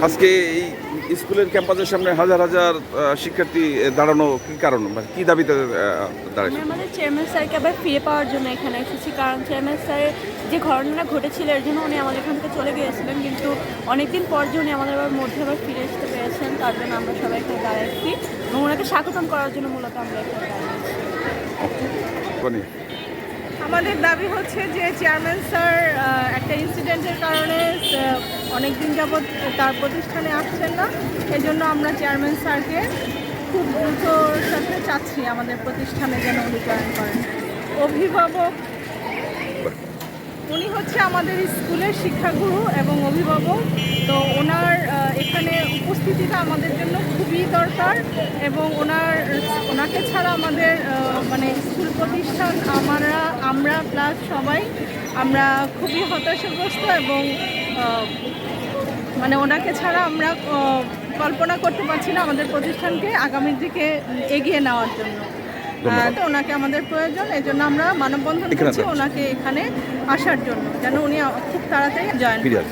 আজকে এই স্কুলের ক্যাম্পাসের সামনে হাজার হাজার শিক্ষার্থী দাঁড়ানো কি কারণ, মানে কি দাবিতে দাঁড়াচ্ছে? আমাদের চেয়ারম্যান স্যারকে আবার ফিরে পাওয়ার জন্য এখানে এসেছি, কারণ চেয়ারম্যান স্যারের যে ঘটনাটা ঘটেছিল এর জন্য উনি আমাদের এখান থেকে চলে গিয়েছিলেন, কিন্তু অনেকদিন পর যে উনি আমাদের আবার মধ্যে আবার ফিরে আসতে পেরেছেন, তার জন্য আমরা সবাই এখানে দাঁড়াচ্ছি এবং ওনাকে স্বাগতম করার জন্য মূলত আমরা এখানে দাঁড়িয়েছি। আমাদের দাবি হচ্ছে যে চেয়ারম্যান স্যার একটা ইনসিডেন্টের কারণে অনেক দিন যাবৎ তার প্রতিষ্ঠানে আসছেন না, এই জন্য আমরা চেয়ারম্যান স্যারকে খুব দ্রুতর সাথে চাচ্ছি আমাদের প্রতিষ্ঠানে যেন উনি জয়েন করেন। অভিভাবক, উনি হচ্ছে আমাদের স্কুলের শিক্ষাগুরু এবং অভিভাবক, তো ওনার এখানে উপস্থিতিটা আমাদের জন্য খুবই দরকার এবং ওনাকে ছাড়া আমাদের মানে স্কুল প্রতিষ্ঠান আমরা প্লাস সবাই আমরা খুবই হতাশাগ্রস্ত এবং মানে ওনাকে ছাড়া আমরা কল্পনা করতে পারছি না আমাদের প্রতিষ্ঠানকে আগামীর দিকে এগিয়ে নেওয়ার জন্য। তো ওনাকে আমাদের প্রয়োজন, এই জন্য আমরা মানববন্ধন করছি ওনাকে এখানে আসার জন্য, যেন উনি খুব তাড়াতাড়ি জয়েন করেন।